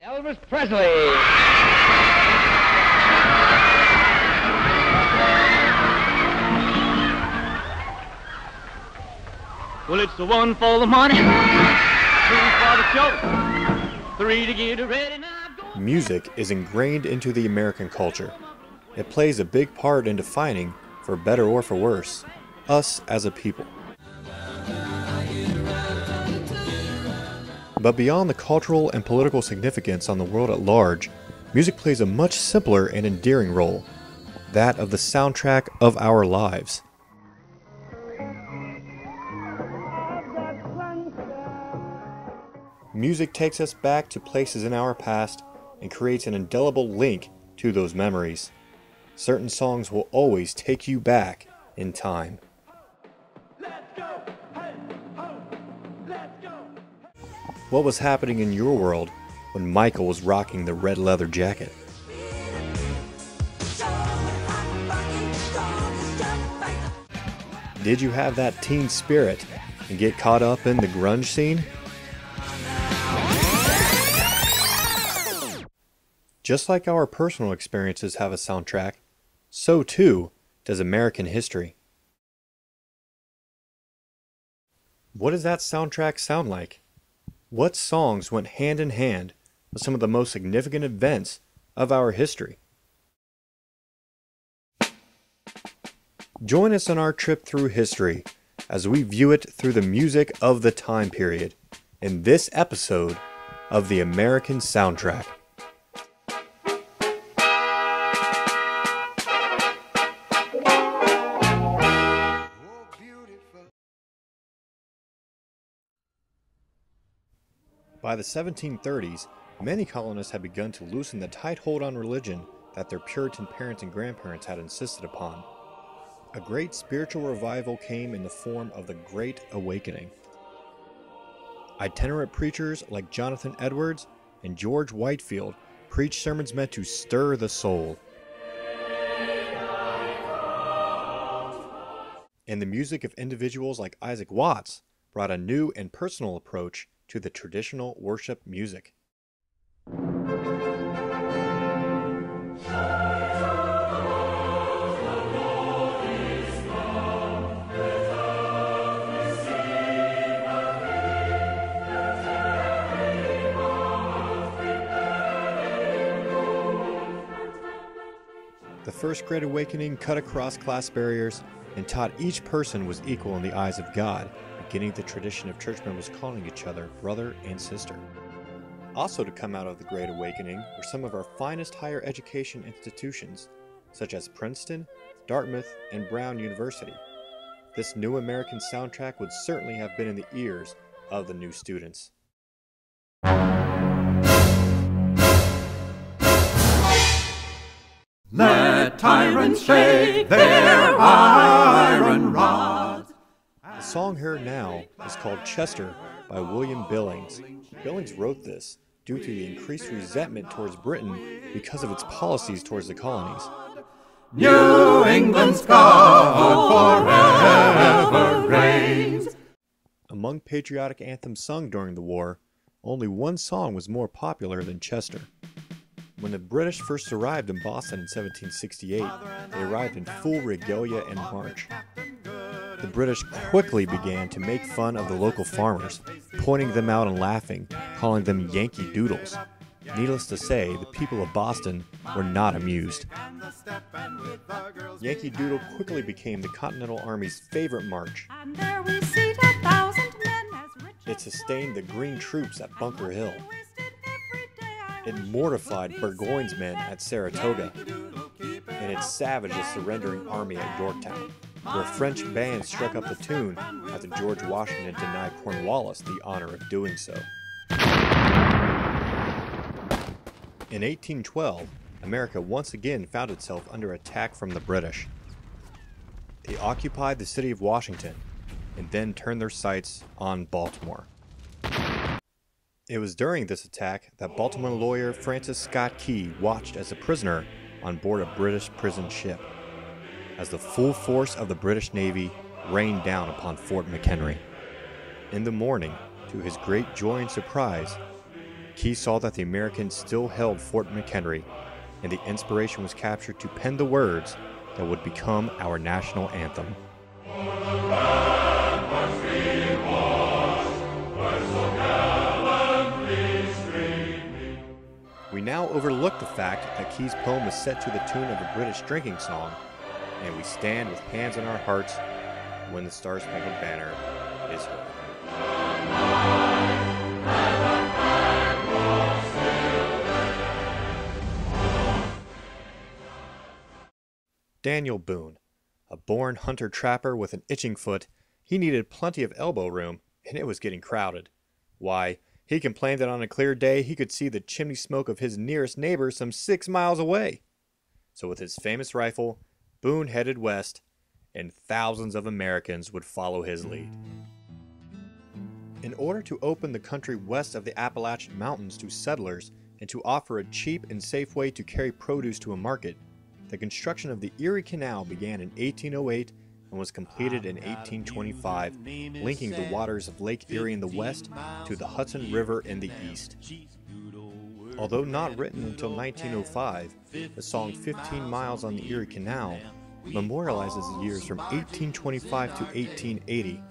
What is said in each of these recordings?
Elvis Presley. Well, it's the one for the money, two for the show, three to get ready now. Music is ingrained into the American culture. It plays a big part in defining, for better or for worse, us as a people. But beyond the cultural and political significance on the world at large, music plays a much simpler and endearing role, that of the soundtrack of our lives. Music takes us back to places in our past and creates an indelible link to those memories. Certain songs will always take you back in time. What was happening in your world when Michael was rocking the red leather jacket? Did you have that teen spirit and get caught up in the grunge scene? Just like our personal experiences have a soundtrack, so too does American history. What does that soundtrack sound like? What songs went hand in hand with some of the most significant events of our history? Join us on our trip through history as we view it through the music of the time period in this episode of the American Soundtrack. By the 1730s, many colonists had begun to loosen the tight hold on religion that their Puritan parents and grandparents had insisted upon. A great spiritual revival came in the form of the Great Awakening. Itinerant preachers like Jonathan Edwards and George Whitefield preached sermons meant to stir the soul. And the music of individuals like Isaac Watts brought a new and personal approach to the traditional worship music. The First Great Awakening cut across class barriers and taught each person was equal in the eyes of God, beginning the tradition of church members calling each other brother and sister. Also to come out of the Great Awakening were some of our finest higher education institutions, such as Princeton, Dartmouth, and Brown University. This new American soundtrack would certainly have been in the ears of the new students. Let tyrants shake their iron rods. The song heard now is called Chester by William Billings. Billings wrote this due to the increased resentment towards Britain because of its policies towards the colonies. New England's God forever reigns. Among patriotic anthems sung during the war, only one song was more popular than Chester. When the British first arrived in Boston in 1768, they arrived in full regalia and march. The British quickly began to make fun of the local farmers, pointing them out and laughing, calling them Yankee Doodles. Needless to say, the people of Boston were not amused. Yankee Doodle quickly became the Continental Army's favorite march. It sustained the Green troops at Bunker Hill. It mortified Burgoyne's men at Saratoga, and it savaged the surrendering army at Yorktown, where French bands struck up the tune after George Washington denied Cornwallis the honor of doing so. In 1812, America once again found itself under attack from the British. They occupied the city of Washington, and then turned their sights on Baltimore. It was during this attack that Baltimore lawyer Francis Scott Key watched as a prisoner on board a British prison ship, as the full force of the British Navy rained down upon Fort McHenry. In the morning, to his great joy and surprise, Keyes saw that the Americans still held Fort McHenry, and the inspiration was captured to pen the words that would become our national anthem. We now overlook the fact that Keyes' poem was set to the tune of a British drinking song, and we stand with hands on our hearts when the Star-Spangled Banner is heard. Daniel Boone, a born hunter-trapper with an itching foot, he needed plenty of elbow room, and it was getting crowded. Why, he complained that on a clear day he could see the chimney smoke of his nearest neighbor some 6 miles away. So with his famous rifle, Boone headed west, and thousands of Americans would follow his lead. In order to open the country west of the Appalachian Mountains to settlers and to offer a cheap and safe way to carry produce to a market, the construction of the Erie Canal began in 1808 and was completed in 1825, linking the waters of Lake Erie in the west to the Hudson River in the east. Although not written until 1905, the song 15 Miles on the Erie Canal memorializes the years from 1825 to 1880,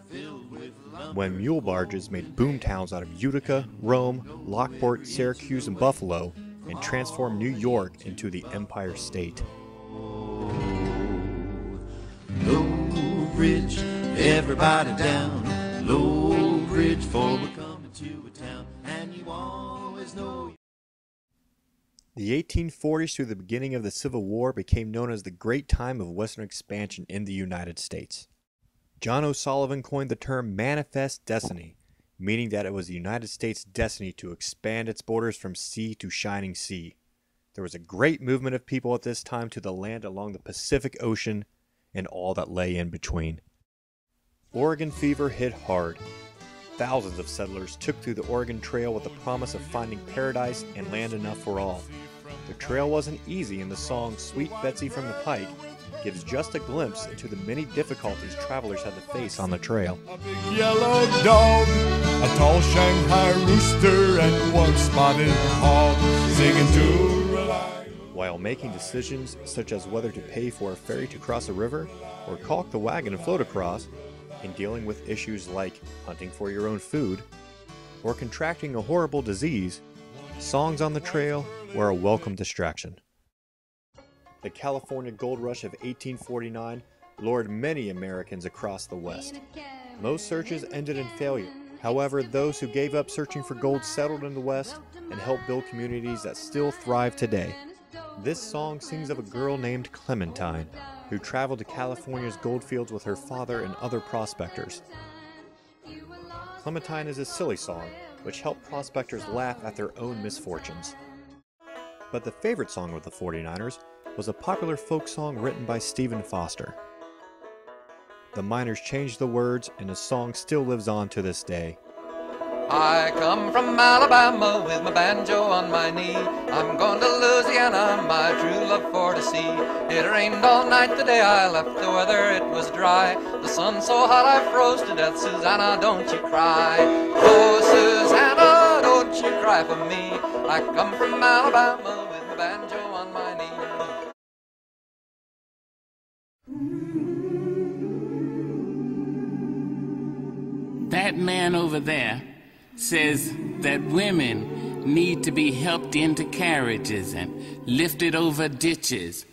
when mule barges made boom towns out of Utica, Rome, Lockport, Syracuse, and Buffalo, and transformed New York into the Empire State. Low bridge, everybody down. Low bridge, for we're coming to a town, and you always know. The 1840s through the beginning of the Civil War became known as the Great Time of Western Expansion in the United States. John O'Sullivan coined the term manifest destiny, meaning that it was the United States' destiny to expand its borders from sea to shining sea. There was a great movement of people at this time to the land along the Pacific Ocean and all that lay in between. Oregon fever hit hard. Thousands of settlers took through the Oregon Trail with the promise of finding paradise and land enough for all. The trail wasn't easy, and the song Sweet Betsy from the Pike gives just a glimpse into the many difficulties travelers had to face on the trail. A big yellow dog, a tall Shanghai rooster, and one spotted hog singing to rely. While making decisions such as whether to pay for a ferry to cross a river or caulk the wagon and float across, in dealing with issues like hunting for your own food or contracting a horrible disease, songs on the trail were a welcome distraction. The California Gold Rush of 1849 lured many Americans across the West. Most searches ended in failure. However, those who gave up searching for gold settled in the West and helped build communities that still thrive today. This song sings of a girl named Clementine, who traveled to California's gold fields with her father and other prospectors. Clementine is a silly song, which helped prospectors laugh at their own misfortunes. But the favorite song of the 49ers was a popular folk song written by Stephen Foster. The miners changed the words, and the song still lives on to this day. I come from Alabama with my banjo on my knee. I'm going to Louisiana, my true love for to see. It rained all night the day I left, the weather it was dry. The sun so hot I froze to death. Susanna, don't you cry. Oh, Susanna, don't you cry for me. I come from Alabama with my banjo on my knee. That man over there says that women need to be helped into carriages and lifted over ditches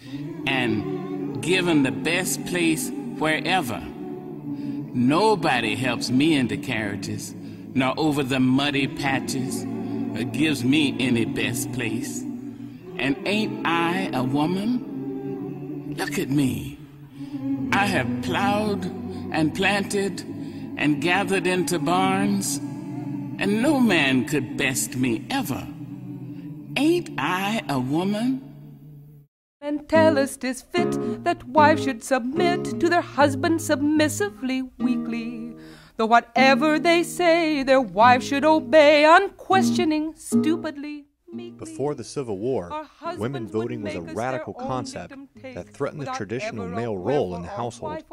and given the best place wherever. Nobody helps me into carriages, nor over the muddy patches, or gives me any best place. And ain't I a woman? Look at me. I have plowed and planted and gathered into barns, and no man could best me ever. Ain't I a woman? And tellest is fit that wives should submit to their husbands submissively, weakly. Though whatever they say, their wives should obey, unquestioning, stupidly, meekly. Before the Civil War, women voting was a radical concept that threatened the traditional male role in the household.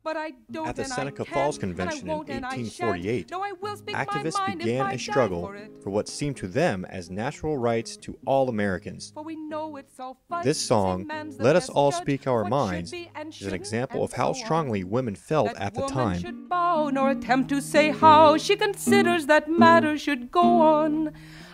At the Seneca Falls Convention in 1848, will speak my activists mind if began I a die struggle for it. for what seemed to them as natural rights to all Americans. For we know it's all fudge, This song, same man's the Let Us best All judge, Speak Our what Minds, should be and is an shouldn't, example and of how so strongly on. women felt That at the woman time. should bow nor attempt to say how she considers that matters should go on.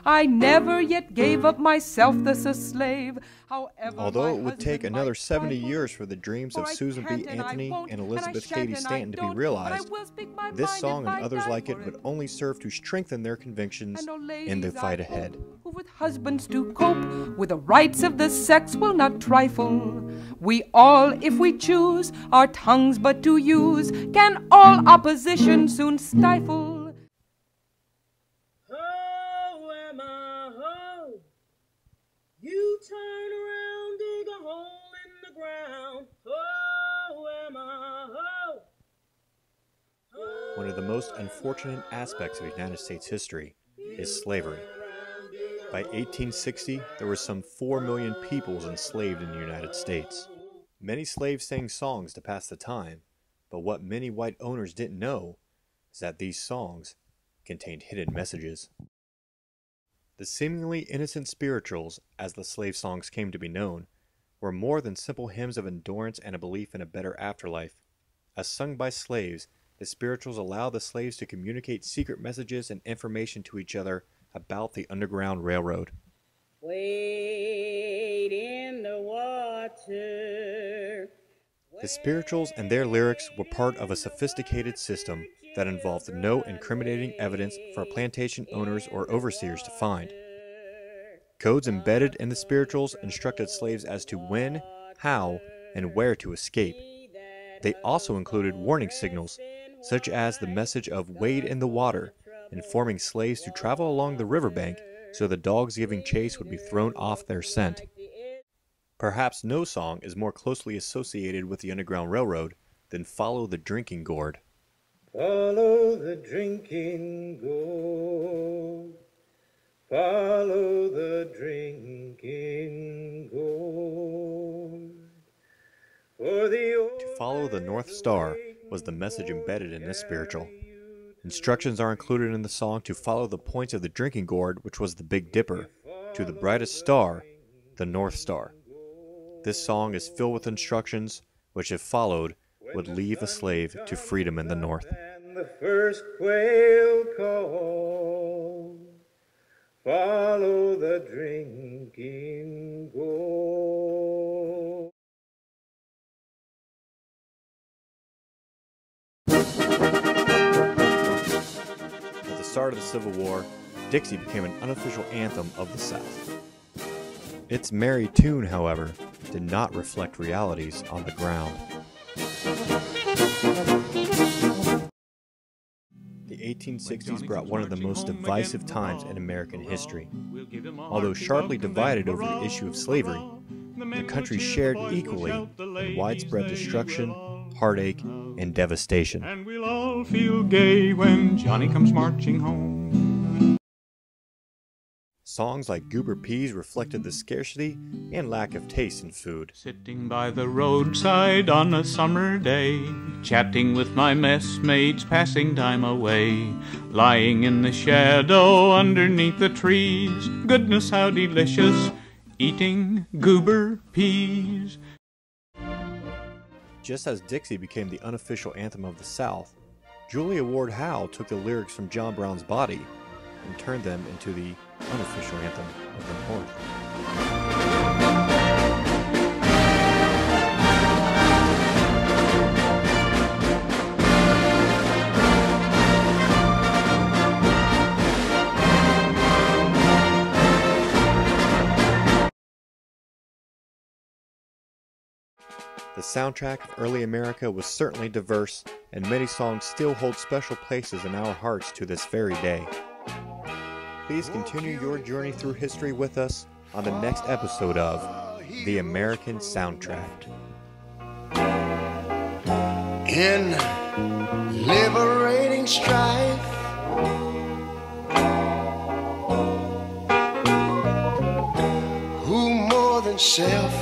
I never yet gave up myself thus a slave. However, Although my it would take husband another might 70 trifle, years for the dreams for of I Susan B. can't and I Anthony won't, and and I Elizabeth shan't Cady and I Stanton to be don't, but I realized, will speak my this mind song if and I others die like it for would only serve to strengthen their convictions And, oh, in the ladies, fight I ahead. hope, who with husbands do cope with the rights of the sex will not trifle. We all, if we choose, our tongues but to use, can all opposition soon stifle. Ho, Emma, ho! You turn around, dig a hole in the ground. Ho, Emma, ho! One of the most unfortunate aspects of United States history is slavery. By 1860, there were some 4 million people enslaved in the United States. Many slaves sang songs to pass the time, but what many white owners didn't know is that these songs contained hidden messages. The seemingly innocent spirituals, as the slave songs came to be known, were more than simple hymns of endurance and a belief in a better afterlife. As sung by slaves, the spirituals allowed the slaves to communicate secret messages and information to each other about the Underground Railroad. Wade in the water. The spirituals and their lyrics were part of a sophisticated system that involved no incriminating evidence for plantation owners or overseers to find. Codes embedded in the spirituals instructed slaves as to when, how, and where to escape. They also included warning signals, such as the message of "wade in the water," informing slaves to travel along the riverbank so the dogs giving chase would be thrown off their scent. Perhaps no song is more closely associated with the Underground Railroad than "Follow the Drinking Gourd." Follow the drinking gourd. Follow the drinking gourd. To follow the North Star was the message embedded in this spiritual. Instructions are included in the song to follow the points of the drinking gourd, which was the Big Dipper, to the brightest star, the North Star. This song is filled with instructions which, if followed, would lead a slave to freedom in the North. And the first quail call. Follow the drinking gourd. At the start of the Civil War, Dixie became an unofficial anthem of the South. Its merry tune, however, did not reflect realities on the ground. The 1860s brought one of the most divisive times in American history. Although sharply divided over the issue of slavery, the country shared equally in widespread destruction, heartache, and devastation. And we'll all feel gay when Johnny comes marching home. Songs like Goober Peas reflected the scarcity and lack of taste in food. Sitting by the roadside on a summer day, chatting with my messmates, passing time away, lying in the shadow underneath the trees. Goodness, how delicious, eating goober peas. Just as Dixie became the unofficial anthem of the South, Julia Ward Howe took the lyrics from John Brown's Body and turned them into the unofficial anthem of the North. The soundtrack of early America was certainly diverse, and many songs still hold special places in our hearts to this very day. Please continue your journey through history with us on the next episode of The American Soundtrack. In liberating strife, who more than self